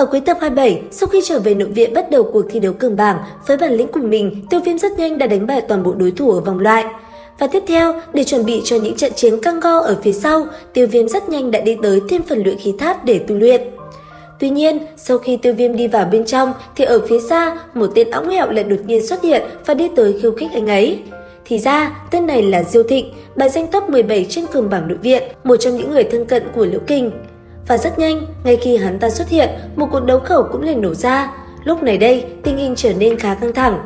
Ở cuối tập 27, sau khi trở về nội viện bắt đầu cuộc thi đấu cường bảng, với bản lĩnh của mình, Tiêu Viêm rất nhanh đã đánh bại toàn bộ đối thủ ở vòng loại. Và tiếp theo, để chuẩn bị cho những trận chiến căng go ở phía sau, Tiêu Viêm rất nhanh đã đi tới thiên phần luyện khí tháp để tu luyện. Tuy nhiên, sau khi Tiêu Viêm đi vào bên trong thì ở phía xa, một tên óng hẹo lại đột nhiên xuất hiện và đi tới khiêu khích anh ấy. Thì ra, tên này là Diêu Thịnh, bài danh top 17 trên cường bảng nội viện, một trong những người thân cận của Liễu Kình. Và rất nhanh, ngay khi hắn ta xuất hiện, một cuộc đấu khẩu cũng liền nổ ra. Lúc này đây, tình hình trở nên khá căng thẳng.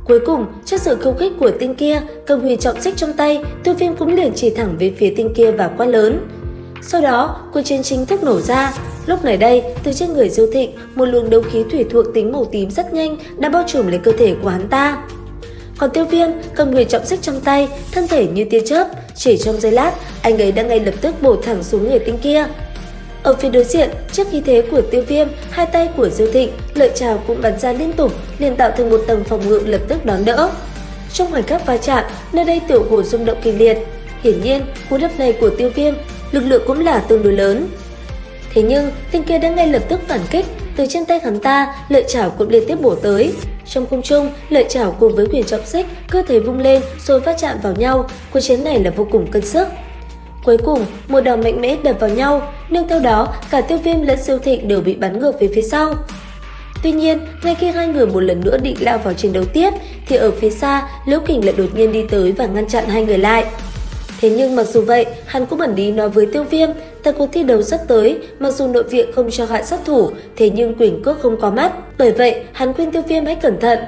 Cuối cùng, trước sự khiêu khích của tên kia, cầm huyền trọng xích trong tay, Tiêu Viêm cũng liền chỉ thẳng về phía tên kia và quát lớn. Sau đó, cuộc chiến chính thức nổ ra. Lúc này đây, từ trên người Diêu Thịnh, một luồng đấu khí thủy thuộc tính màu tím rất nhanh đã bao trùm lấy cơ thể của hắn ta. Còn Tiêu Viêm cầm huyền trọng xích trong tay, thân thể như tia chớp, chỉ trong giây lát, anh ấy đã ngay lập tức bổ thẳng xuống người tên kia. Ở phía đối diện, trước khí thế của Tiêu Viêm, hai tay của Diêu Thịnh, lợi trảo cũng bắn ra liên tục, liền tạo thành một tầng phòng ngự lập tức đón đỡ. Trong khoảnh khắc va chạm, nơi đây tiểu hồ rung động kịch liệt. Hiển nhiên, cú đập này của Tiêu Viêm, lực lượng cũng là tương đối lớn. Thế nhưng, tên kia đã ngay lập tức phản kích, từ trên tay hắn ta, lợi trảo cũng liên tiếp bổ tới. Trong không trung, lợi trảo cùng với huyền trọng xích, cơ thể vung lên rồi va chạm vào nhau, cuộc chiến này là vô cùng cân sức. Cuối cùng, một đòn mạnh mẽ đập vào nhau, nương theo đó cả Tiêu Viêm lẫn Diêu Thịnh đều bị bắn ngược về phía sau. Tuy nhiên, ngay khi hai người một lần nữa định lao vào chiến đấu tiếp, thì ở phía xa, Liễu Kình lại đột nhiên đi tới và ngăn chặn hai người lại. Thế nhưng mặc dù vậy, hắn cũng ẩn ý nói với Tiêu Viêm, tại cuộc thi đấu sắp tới, mặc dù nội viện không cho hạ sát thủ, thế nhưng quyền cước không có mắt. Bởi vậy, hắn khuyên Tiêu Viêm hãy cẩn thận.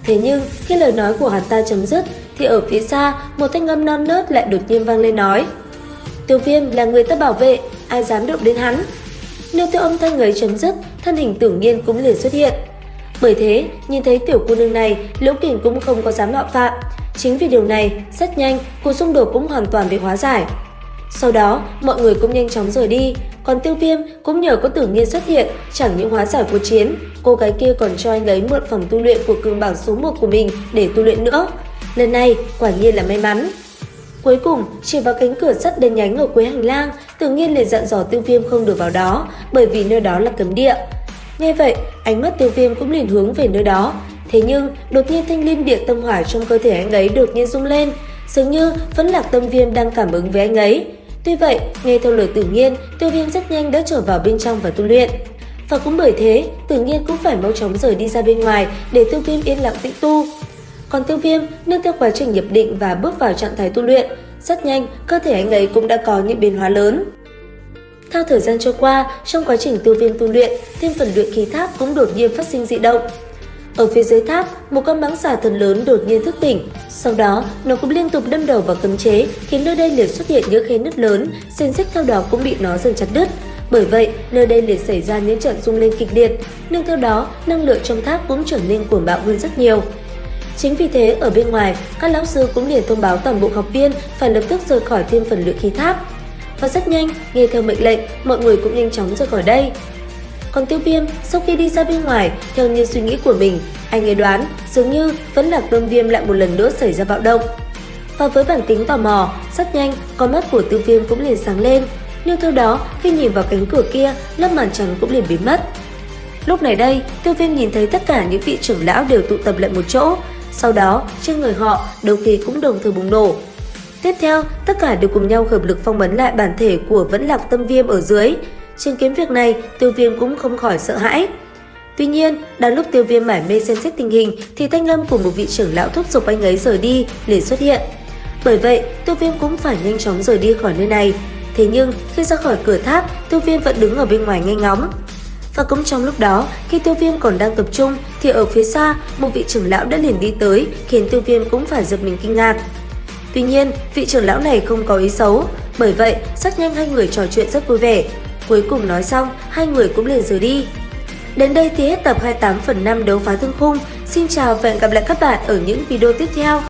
Thế nhưng, khi lời nói của hắn ta chấm dứt, thì ở phía xa, một thanh âm non nớt lại đột nhiên vang lên nói: Tiêu Viêm là người ta bảo vệ, ai dám động đến hắn. Nếu theo âm thanh ấy chấm dứt, thân hình Tưởng Nhiên cũng liền xuất hiện. Bởi thế, nhìn thấy tiểu cô nương này, Liễu Kình cũng không có dám mạo phạm. Chính vì điều này, rất nhanh, cuộc xung đột cũng hoàn toàn bị hóa giải. Sau đó, mọi người cũng nhanh chóng rời đi, còn Tiêu Viêm cũng nhờ có Tưởng Nhiên xuất hiện, chẳng những hóa giải cuộc chiến, cô gái kia còn cho anh ấy mượn phòng tu luyện của cường bảng số 1 của mình để tu luyện nữa. Lần này, quả nhiên là may mắn. Cuối cùng, chỉ vào cánh cửa sắt đen nhánh ở cuối hành lang, Tưởng Nhiên liền dặn dò Tiêu Viêm không được vào đó, bởi vì nơi đó là cấm địa. Nghe vậy, ánh mắt Tiêu Viêm cũng liền hướng về nơi đó. Thế nhưng, đột nhiên thanh liên địa tâm hỏa trong cơ thể anh ấy đột nhiên rung lên, dường như vẫn Lạc Tâm Viêm đang cảm ứng với anh ấy. Tuy vậy, nghe theo lời Tưởng Nhiên, Tiêu Viêm rất nhanh đã trở vào bên trong và tu luyện. Và cũng bởi thế, Tưởng Nhiên cũng phải mau chóng rời đi ra bên ngoài để Tiêu Viêm yên lặng tĩnh tu. Còn Tiêu Viêm, nương theo quá trình nhập định và bước vào trạng thái tu luyện, rất nhanh, cơ thể anh ấy cũng đã có những biến hóa lớn. Theo thời gian trôi qua, trong quá trình Tiêu Viêm tu luyện, thiên phần luyện khí tháp cũng đột nhiên phát sinh dị động. Ở phía dưới tháp, một con mãng xà thần lớn đột nhiên thức tỉnh. Sau đó, nó cũng liên tục đâm đầu vào cấm chế, khiến nơi đây liền xuất hiện những khe nứt lớn, xiềng xích theo đó cũng bị nó dần chặt đứt. Bởi vậy, nơi đây liền xảy ra những trận rung lên kịch liệt. Nương theo đó, năng lượng trong tháp cũng trở nên cuồng bạo hơn rất nhiều. Chính vì thế, ở bên ngoài, các lão sư cũng liền thông báo toàn bộ học viên phải lập tức rời khỏi thiên phần luyện khí tháp. Và rất nhanh, nghe theo mệnh lệnh, mọi người cũng nhanh chóng rời khỏi đây. Còn Tiêu Viêm, sau khi đi ra bên ngoài, theo như suy nghĩ của mình, anh ấy đoán dường như vẫn Lạc Tâm Viêm lại một lần nữa xảy ra bạo động. Và với bản tính tò mò, rất nhanh, con mắt của Tiêu Viêm cũng liền sáng lên. Nhưng theo đó, khi nhìn vào cánh cửa kia, lớp màn trắng cũng liền biến mất. Lúc này đây, Tiêu Viêm nhìn thấy tất cả những vị trưởng lão đều tụ tập lại một chỗ. Sau đó, trên người họ, đấu khí cũng đồng thời bùng nổ. Tiếp theo, tất cả đều cùng nhau hợp lực phong ấn lại bản thể của vẫn Lạc Tâm Viêm ở dưới. Chứng kiến việc này, Tiêu Viêm cũng không khỏi sợ hãi. Tuy nhiên, đang lúc Tiêu Viêm mải mê xem xét tình hình, thì thanh âm của một vị trưởng lão thúc giục anh ấy rời đi liền xuất hiện. Bởi vậy, Tiêu Viêm cũng phải nhanh chóng rời đi khỏi nơi này. Thế nhưng, khi ra khỏi cửa tháp, Tiêu Viêm vẫn đứng ở bên ngoài nghe ngóng. Và cũng trong lúc đó, khi Tiêu Viêm còn đang tập trung, thì ở phía xa, một vị trưởng lão đã liền đi tới, khiến Tiêu Viêm cũng phải giật mình kinh ngạc. Tuy nhiên, vị trưởng lão này không có ý xấu, bởi vậy, rất nhanh hai người trò chuyện rất vui vẻ. Cuối cùng nói xong, hai người cũng liền rời đi. Đến đây thì hết tập 28/5 Đấu Phá Thương Khung. Xin chào và hẹn gặp lại các bạn ở những video tiếp theo.